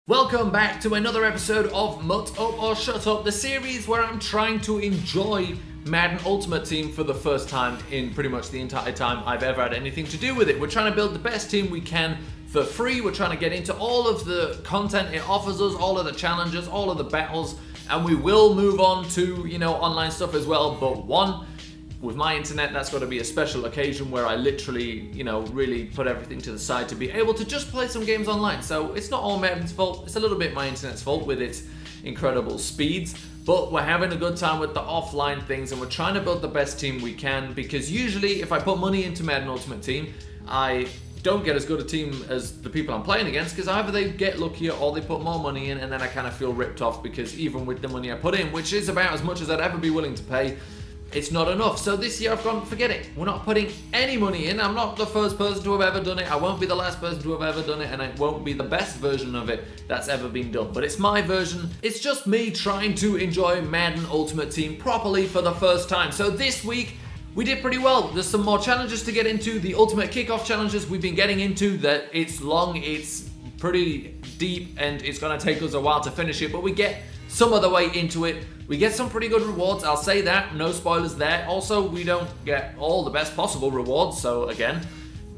Welcome back to another episode of MUT Up or Shut Up, the series where I'm trying to enjoy Madden Ultimate Team for the first time in pretty much the entire time I've ever had anything to do with it. We're trying to build the best team we can for free. We're trying to get into all of the content it offers us, all of the challenges, all of the battles, and we will move on to, online stuff as well. But with my internet, that's got to be a special occasion where I literally, really put everything to the side to be able to just play some games online. So it's not all Madden's fault, it's a little bit my internet's fault with its incredible speeds. But we're having a good time with the offline things and we're trying to build the best team we can, because usually if I put money into Madden Ultimate Team, I don't get as good a team as the people I'm playing against, because either they get luckier or they put more money in, and then I kind of feel ripped off because even with the money I put in, which is about as much as I'd ever be willing to pay, it's not enough. So this year I've gone, forget it. We're not putting any money in. I'm not the first person to have ever done it. I won't be the last person to have ever done it, and it won't be the best version of it that's ever been done. But it's my version. It's just me trying to enjoy Madden Ultimate Team properly for the first time. So this week, we did pretty well. There's some more challenges to get into. The Ultimate Kickoff challenges we've been getting into, that it's long, it's pretty deep, and it's gonna take us a while to finish it, but we get some of the way into it. We get some pretty good rewards, I'll say that, no spoilers there. Also, we don't get all the best possible rewards, so again,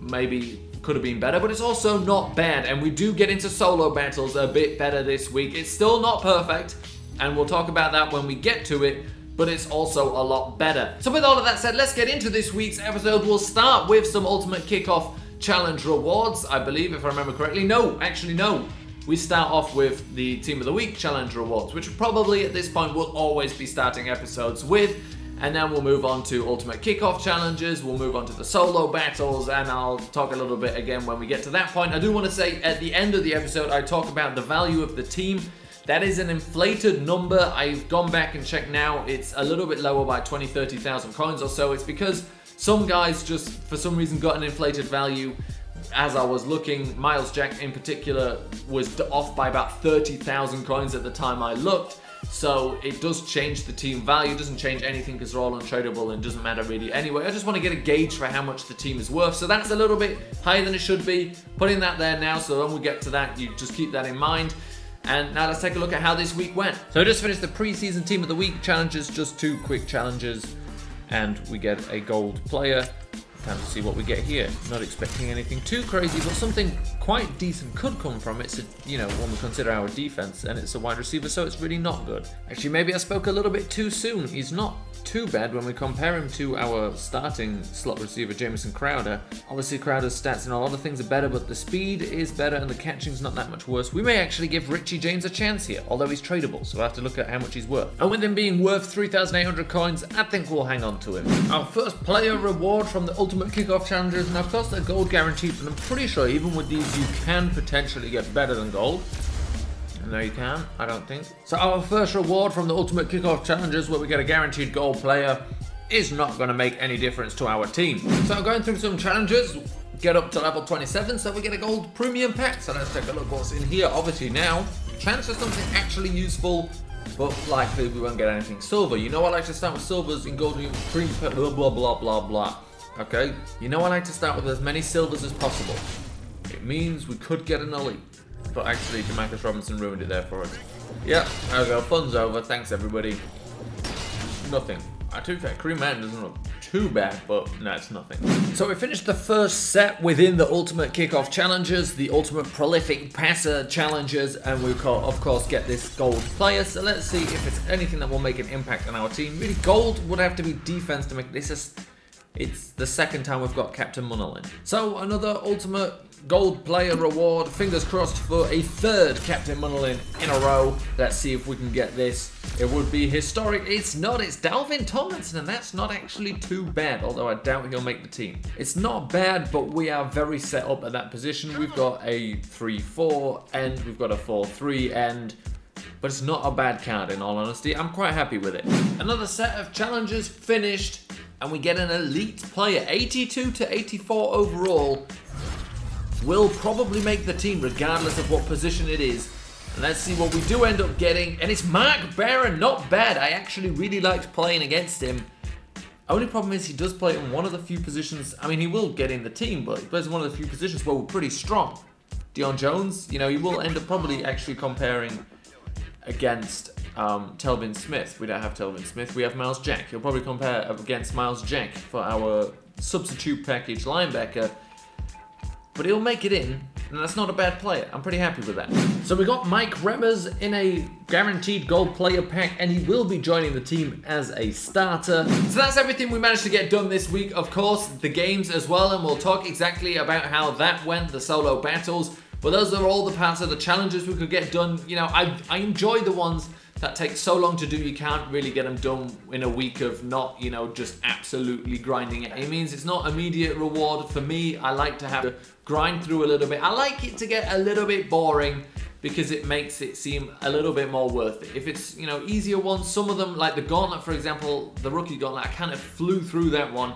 maybe could have been better, but it's also not bad. And we do get into solo battles a bit better this week. It's still not perfect, and we'll talk about that when we get to it, but it's also a lot better. So with all of that said, let's get into this week's episode. We'll start with some Ultimate Kickoff Challenge rewards, I believe, if I remember correctly. No, actually no. We start off with the Team of the Week Challenge rewards, which probably at this point will always be starting episodes with, and then we'll move on to Ultimate Kickoff Challenges, we'll move on to the solo battles, and I'll talk a little bit again when we get to that point. I do want to say at the end of the episode, I talk about the value of the team. That is an inflated number. I've gone back and checked now. It's a little bit lower by 20,000-30,000 coins or so. It's because some guys just, for some reason, got an inflated value. As I was looking, Miles Jack in particular was off by about 30,000 coins at the time I looked. So it does change the team value. It doesn't change anything because they're all untradeable and doesn't matter really anyway. I just want to get a gauge for how much the team is worth. So that's a little bit higher than it should be. Putting that there now, so when we get to that, you just keep that in mind. And now let's take a look at how this week went. So I just finished the preseason Team of the Week challenges, just 2 quick challenges, and we get a gold player. Time to see what we get here. Not expecting anything too crazy, but something quite decent could come from it. So, when we consider our defense, and it's a wide receiver, so it's really not good. Actually, maybe I spoke a little bit too soon. He's not too bad when we compare him to our starting slot receiver, Jamison Crowder. Obviously, Crowder's stats and a lot of things are better, but the speed is better and the catching's not that much worse. We may actually give Richie James a chance here, although he's tradable, so we'll have to look at how much he's worth. And with him being worth 3,800 coins, I think we'll hang on to him. Our first player reward from the Ultimate Kickoff Challenges, and of course they're gold guaranteed, but I'm pretty sure even with these you can potentially get better than gold. No, you can, I don't think. So our first reward from the Ultimate Kickoff Challenges, where we get a guaranteed gold player, is not going to make any difference to our team. So going through some challenges, get up to level 27, so we get a gold premium pack. So let's take a look what's in here. Obviously now, chance for something actually useful, but likely we won't get anything silver. I like to start with silvers in gold premium pack, blah, blah, blah, blah, blah. Okay, I like to start with as many silvers as possible. It means we could get an elite. But actually, Demarcus Robinson ruined it there for us. Yep, there we go. Fun's over. Thanks, everybody. Nothing. To be fair, Kareem Mann doesn't look too bad, but no, it's nothing. So we finished the first set within the Ultimate Kickoff Challenges, the Ultimate Prolific Passer Challenges, and we will, of course, get this gold player. So let's see if it's anything that will make an impact on our team. Really, gold would have to be defense to make this. It's the second time we've got Captain Munnerlyn. So another Ultimate Gold Player reward. Fingers crossed for a 3rd Captain Munnerlyn in a row. Let's see if we can get this. It would be historic. It's not. It's Dalvin Tomlinson, and that's not actually too bad, although I doubt he'll make the team. It's not bad, but we are very set up at that position. We've got a 3-4 end. We've got a 4-3 end. But it's not a bad card, in all honesty. I'm quite happy with it. Another set of challenges finished, and we get an elite player. 82 to 84 overall. Will probably make the team regardless of what position it is. And let's see what we do end up getting. And it's Mark Barron, not bad. I actually really liked playing against him. Only problem is he does play in one of the few positions. I mean, he will get in the team, but he plays in one of the few positions where we're pretty strong. Dion Jones, you know, you will end up probably actually comparing against Telvin Smith. We don't have Telvin Smith, we have Miles Jack. You'll probably compare against Miles Jack for our substitute package linebacker, but he'll make it in, and that's not a bad player. I'm pretty happy with that. So we got Mike Remmers in a guaranteed gold player pack, and he will be joining the team as a starter. So that's everything we managed to get done this week. Of course, the games as well, and we'll talk exactly about how that went, the solo battles. But those are all the parts of the challenges we could get done. You know, I enjoy the ones that take so long to do, you can't really get them done in a week of not, you know, just absolutely grinding it. It means it's not immediate reward for me. I like to have to grind through a little bit. I like it to get a little bit boring because it makes it seem a little bit more worth it. If it's, you know, easier ones, some of them, like the Gauntlet, for example, the Rookie Gauntlet, I kind of flew through that one.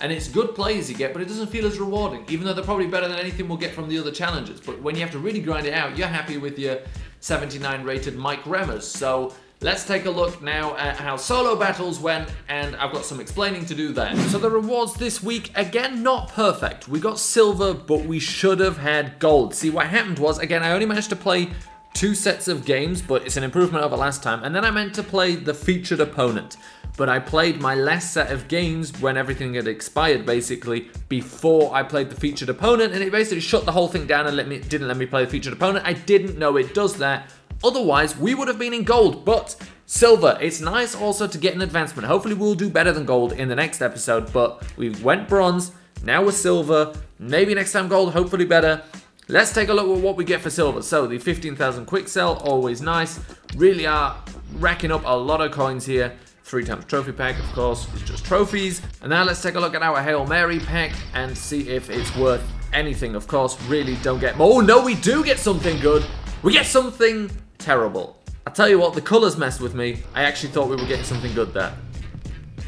And it's good plays you get, but it doesn't feel as rewarding, even though they're probably better than anything we'll get from the other challenges. But when you have to really grind it out, you're happy with your 79 rated Mike Remmers. So let's take a look now at how solo battles went, and I've got some explaining to do there. So the rewards this week, again, not perfect. We got silver, but we should have had gold. See, what happened was, again, I only managed to play 2 sets of games, but it's an improvement over last time. And then I meant to play the featured opponent. But I played my last set of games when everything had expired, basically, before I played the featured opponent, and it basically shut the whole thing down and didn't let me play the featured opponent. I didn't know it does that. Otherwise, we would have been in gold, but silver. It's nice also to get an advancement. Hopefully we'll do better than gold in the next episode, but we went bronze, now we're silver, maybe next time gold, hopefully better. Let's take a look at what we get for silver. So the 15,000 quick sell, always nice. Really are racking up a lot of coins here. 3 times trophy pack, of course, it's just trophies. And now let's take a look at our Hail Mary pack and see if it's worth anything. Of course, really don't get... Oh no, we do get something good. We get something terrible. I tell you what, the colors messed with me. I actually thought we were getting something good there.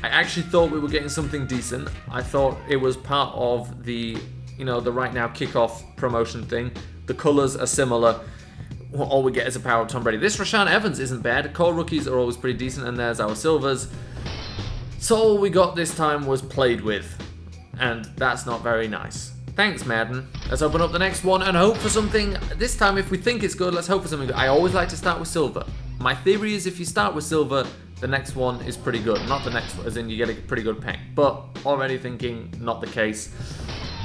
I actually thought we were getting something decent. I thought it was part of the, you know, the Right Now Kickoff promotion thing. The colors are similar. All we get is a power of Tom Brady. This Rashaan Evans isn't bad. Core rookies are always pretty decent, and there's our silvers. So all we got this time was played with, and that's not very nice. Thanks, Madden. Let's open up the next one and hope for something. This time, if we think it's good, let's hope for something good. I always like to start with silver. My theory is if you start with silver, the next one is pretty good. Not the next one, as in you get a pretty good pack. But already thinking not the case.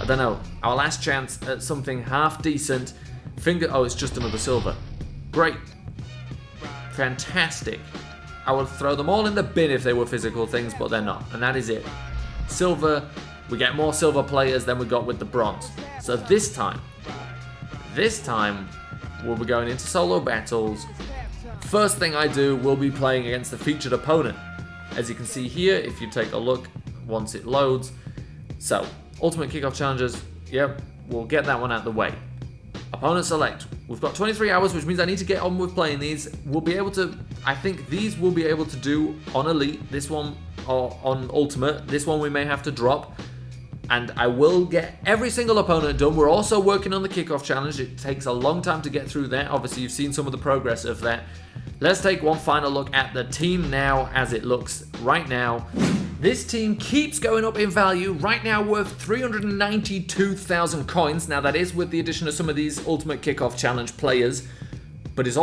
I don't know. Our last chance at something half decent. Oh, it's just another silver. Great. Fantastic. I would throw them all in the bin if they were physical things, but they're not. And that is it. Silver. We get more silver players than we got with the bronze. So this time, we'll be going into solo battles. First thing I do, we'll be playing against the featured opponent. As you can see here, if you take a look once it loads. So, Ultimate Kickoff Challenges. Yep, we'll get that one out of the way. Opponent select. We've got 23 hours, which means I need to get on with playing these. We'll be able to, I think these we'll be able to do on Elite, this one or on Ultimate. This one we may have to drop. And I will get every single opponent done. We're also working on the kickoff challenge. It takes a long time to get through that. Obviously, you've seen some of the progress of that. Let's take one final look at the team now as it looks right now. This team keeps going up in value, right now worth 392,000 coins. Now that is with the addition of some of these Ultimate Kickoff Challenge players, but it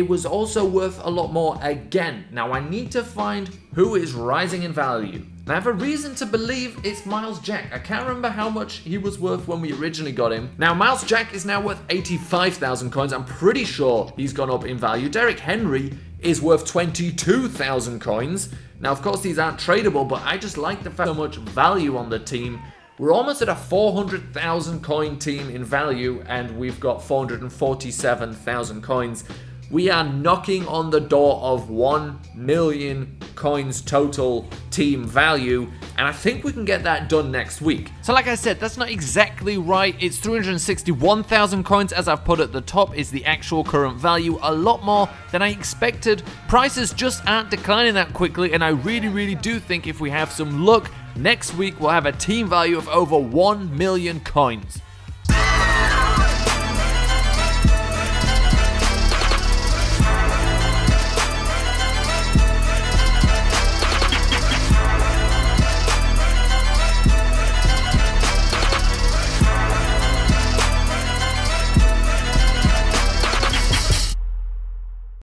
was also worth a lot more again. Now I need to find who is rising in value. And I have a reason to believe it's Miles Jack. I can't remember how much he was worth when we originally got him. Now Miles Jack is now worth 85,000 coins. I'm pretty sure he's gone up in value. Derrick Henry is worth 22,000 coins. Now, of course, these aren't tradable, but I just like the fact so much value on the team. We're almost at a 400,000 coin team in value, and we've got 447,000 coins. We are knocking on the door of 1 million coins total team value, and I think we can get that done next week. So like I said, that's not exactly right. It's 361,000 coins, as I've put at the top, is the actual current value. A lot more than I expected. Prices just aren't declining that quickly, and I really do think if we have some luck, next week we'll have a team value of over 1 million coins.